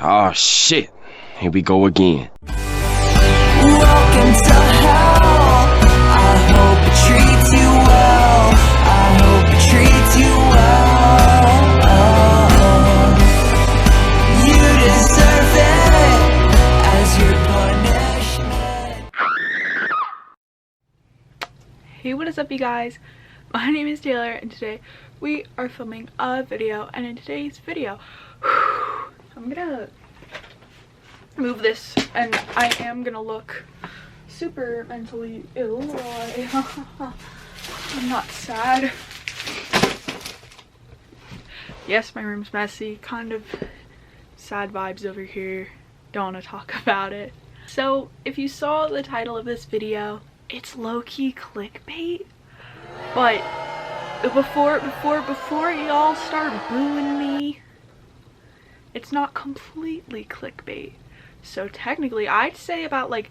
Oh shit, here we go again. Welcome to hell. I hope it treats you well. I hope it treats you well. You deserve it as your punishment. Hey, what is up, you guys? My name is Taylor, and today we are filming a video. And in today's video, I'm gonna move this, and I am gonna look super mentally ill while I'm not sad. Yes, my room's messy, kind of sad vibes over here. Don't want to talk about it. So if you saw the title of this video, it's low-key clickbait. But before y'all start booing me, it's not completely clickbait. So technically, I'd say about like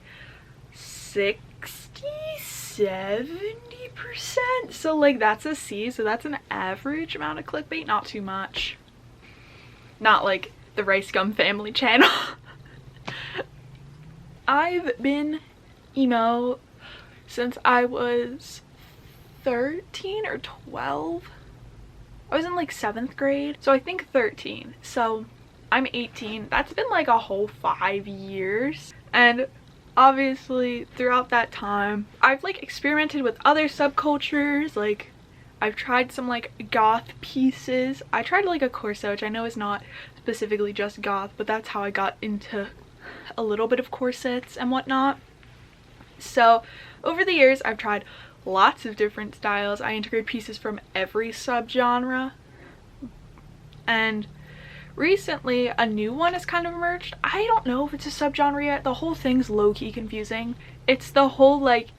60-70%. So like that's a C, so that's an average amount of clickbait, not too much. Not like the Rice Gum Family channel. I've been emo since I was 13 or 12. I was in like 7th grade, so I think 13. So I'm 18. That's been like a whole 5 years. And obviously throughout that time, I've like experimented with other subcultures. Like I've tried some like goth pieces. I tried like a corset, which I know is not specifically just goth, but that's how I got into a little bit of corsets and whatnot. So over the years, I've tried lots of different styles. I integrate pieces from every subgenre, and recently a new one has kind of emerged. I don't know if it's a subgenre yet. The whole thing's low-key confusing. It's the whole like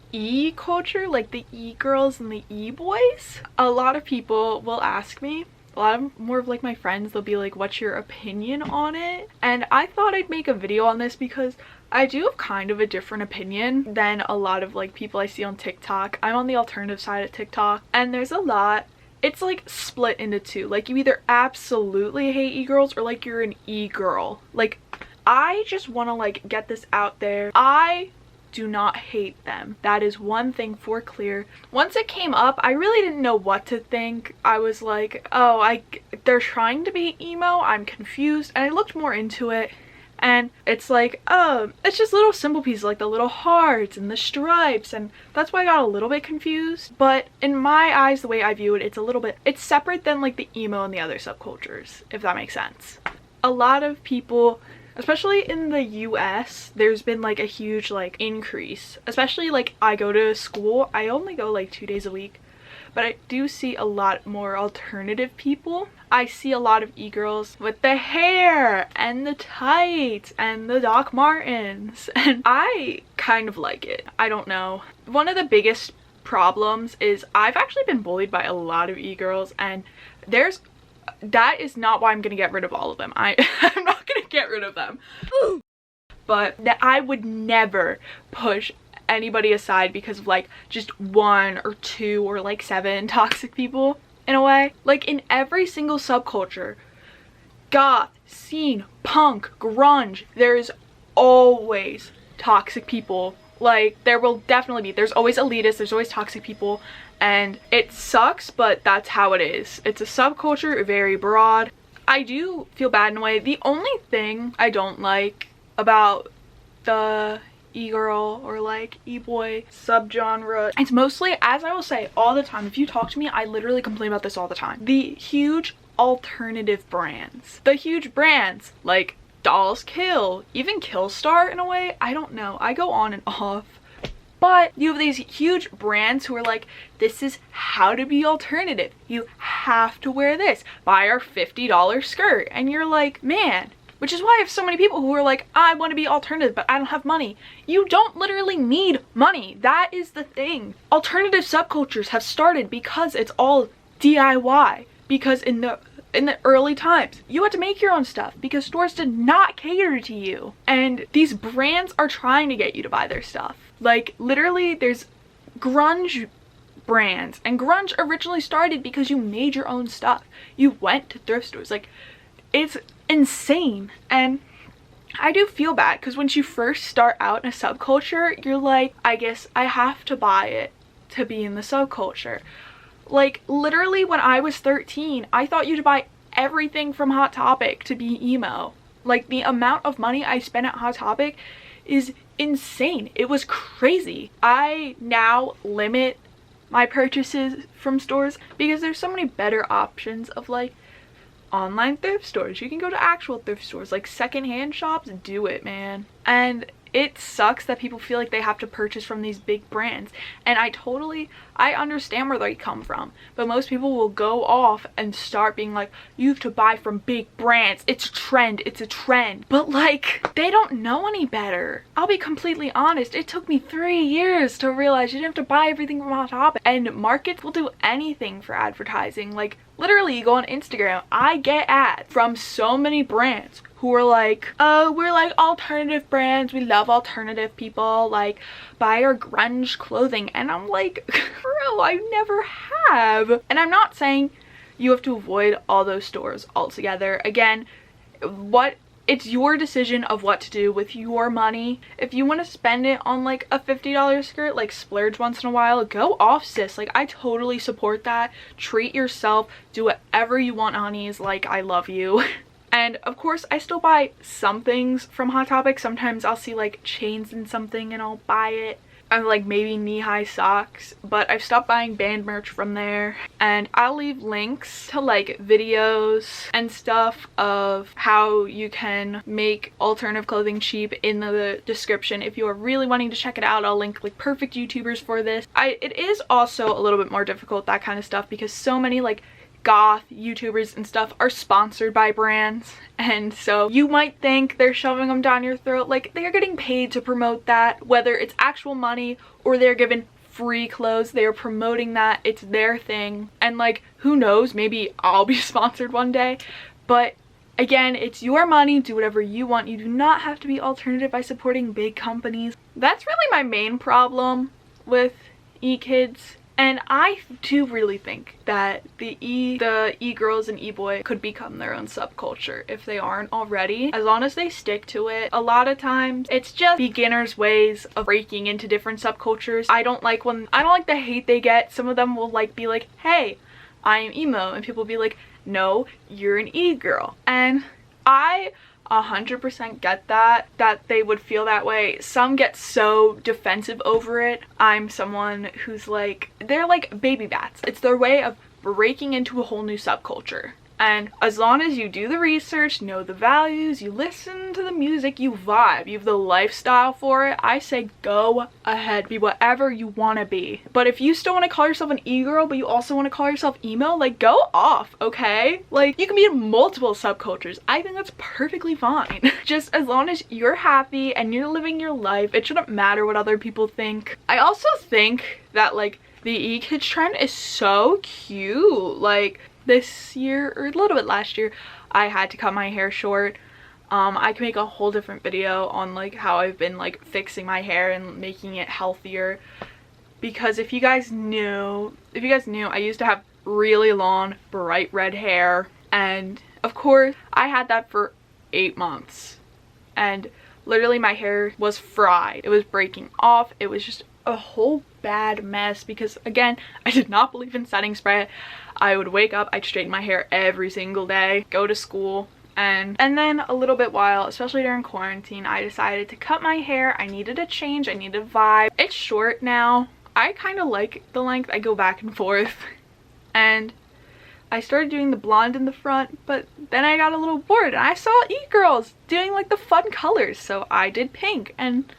culture, like the e-girls and the e-boys. A lot of people will ask me, a lot of more of like my friends, they'll be like, what's your opinion on it? And I thought I'd make a video on this because I do have kind of a different opinion than a lot of like people I see on TikTok. I'm on the alternative side of TikTok, and there's a lot. It's like split into two. Like you either absolutely hate e-girls or like you're an e-girl. Like I just want to like get this out there. I do not hate them. That is one thing for clear. Once it came up, I really didn't know what to think. I was like, oh, they're trying to be emo. I'm confused. And I looked more into it. And it's like, oh, it's just little simple pieces like the little hearts and the stripes, and that's why I got a little bit confused. But in my eyes, the way I view it, it's separate than like the emo and the other subcultures, if that makes sense. A lot of people, especially in the US, there's been like a huge like increase. Especially like I go to school, I only go like 2 days a week, but I do see a lot more alternative people. I see a lot of e-girls with the hair and the tights and the Doc Martens, and I kind of like it. I don't know. One of the biggest problems is I've actually been bullied by a lot of e-girls, and that is not why I'm gonna get rid of all of them. I'm not gonna get rid of them. But that I would never push anybody aside because of like just 1 or 2 or like 7 toxic people. In a way, like in every single subculture, goth, scene, punk, grunge, there's always toxic people. Like there will definitely be, there's always elitists, there's always toxic people, and it sucks, but that's how it is. It's a subculture, very broad. I do feel bad in a way. The only thing I don't like about the e-girl or like e-boy subgenre, it's mostly, as I will say all the time, if you talk to me, I literally complain about this all the time, the huge alternative brands. The huge brands like DOLLSKILL, even Killstar in a way. I don't know, I go on and off, but you have these huge brands who are like, this is how to be alternative, you have to wear this, buy our $50 skirt, and you're like, man. Which is why I have so many people who are like, I want to be alternative, but I don't have money. You don't literally need money. That is the thing. Alternative subcultures have started because it's all DIY. Because in the early times, you had to make your own stuff because stores did not cater to you. And these brands are trying to get you to buy their stuff. Like literally there's grunge brands, and grunge originally started because you made your own stuff. You went to thrift stores. Like it's insane. And I do feel bad because once you first start out in a subculture, you're like, I guess I have to buy it to be in the subculture. Like, literally when I was 13, I thought you had to buy everything from Hot Topic to be emo. Like, the amount of money I spent at Hot Topic is insane. It was crazy. I now limit my purchases from stores because there's so many better options of like online thrift stores. You can go to actual thrift stores, like secondhand shops. Do it, man. And it sucks that people feel like they have to purchase from these big brands, and I understand where they come from, but most people will go off and start being like, you have to buy from big brands, it's a trend, but like, they don't know any better. I'll be completely honest, it took me 3 years to realize you didn't have to buy everything from Hot Topic, and markets will do anything for advertising. Like, literally, you go on Instagram, I get ads from so many brands who are like, oh, we're like alternative brands, we love alternative people, like, buy our grunge clothing. And I'm like, bro, I never have. And I'm not saying you have to avoid all those stores altogether. Again, it's your decision of what to do with your money. If you want to spend it on like a $50 skirt, like splurge once in a while, go off, sis. Like, I totally support that. Treat yourself, do whatever you want, honeys. Like, I love you. And of course, I still buy some things from Hot Topic. Sometimes I'll see like chains in something and I'll buy it. I'm like maybe knee-high socks, but I've stopped buying band merch from there. And I'll leave links to like videos and stuff of how you can make alternative clothing cheap in the description. If you are really wanting to check it out, I'll link like perfect YouTubers for this. It is also a little bit more difficult, that kind of stuff, because so many like goth YouTubers and stuff are sponsored by brands, and so you might think they're shoving them down your throat. Like, they're getting paid to promote that, whether it's actual money or they're given free clothes. They are promoting that, it's their thing, and like, who knows, maybe I'll be sponsored one day. But again, it's your money, do whatever you want. You do not have to be alternative by supporting big companies. That's really my main problem with e-kids. And I do really think that the e-girls and e-boy could become their own subculture if they aren't already, as long as they stick to it. A lot of times it's just beginners' ways of breaking into different subcultures. I don't like the hate they get. Some of them will like be like, hey, I am emo, and people will be like, no, you're an e-girl. And I 100% get that they would feel that way. Some get so defensive over it. I'm someone who's like, they're like baby bats. It's their way of breaking into a whole new subculture. And as long as you do the research, know the values, you listen to the music, you vibe, you have the lifestyle for it, I say go ahead, be whatever you want to be. But if you still want to call yourself an e-girl, but you also want to call yourself emo, like, go off, okay? Like, you can be in multiple subcultures. I think that's perfectly fine. Just as long as you're happy and you're living your life, it shouldn't matter what other people think. I also think that, like, the e-kids trend is so cute. Like, this year, or a little bit last year, I had to cut my hair short. I can make a whole different video on like how I've been like fixing my hair and making it healthier, because if you guys knew, I used to have really long bright red hair, and of course I had that for 8 months, and literally my hair was fried. It was breaking off. It was just a whole bad mess, because again, I did not believe in setting spray. I would wake up, I'd straighten my hair every single day, go to school, and then a little bit while, especially during quarantine, I decided to cut my hair. I needed a change, I needed a vibe. It's short now. I kind of like the length. I go back and forth, and I started doing the blonde in the front, but then I got a little bored and I saw e-girls doing like the fun colors, so I did pink. And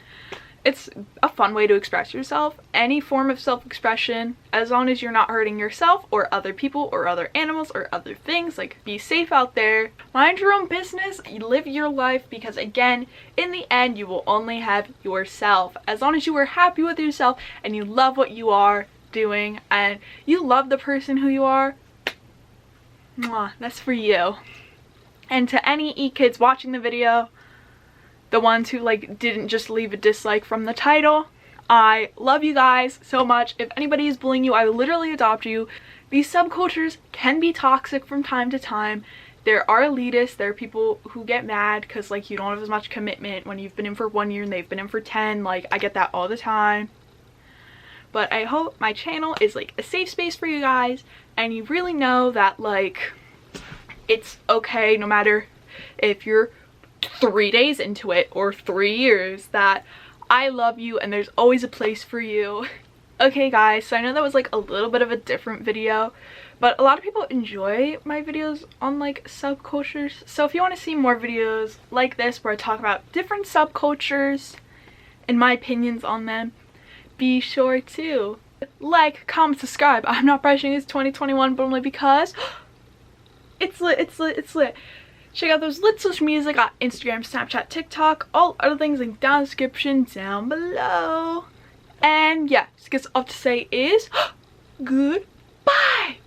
it's a fun way to express yourself. Any form of self-expression, as long as you're not hurting yourself or other people or other animals or other things. Like, be safe out there, mind your own business, live your life, because again, in the end, you will only have yourself. As long as you are happy with yourself and you love what you are doing and you love the person who you are, mwah, that's for you. And to any e-kids watching the video, the ones who like didn't just leave a dislike from the title, I love you guys so much. If anybody is bullying you, I will literally adopt you. These subcultures can be toxic from time to time. there are elitists, there are people who get mad because like you don't have as much commitment when you've been in for 1 year and they've been in for 10. Like, I get that all the time. But I hope my channel is like a safe space for you guys, and you really know that like it's okay no matter if you're 3 days into it or 3 years, that I love you and there's always a place for you. Okay guys, so I know that was like a little bit of a different video, but a lot of people enjoy my videos on like subcultures. So if you want to see more videos like this where I talk about different subcultures and my opinions on them, be sure to like, comment, subscribe. I'm not pressuring, it's 2021, but only because it's lit, it's lit, it's lit. Check out those lit social medias. I got Instagram, Snapchat, TikTok, all other things linked down in the description down below. And yeah, just all I have to say is goodbye.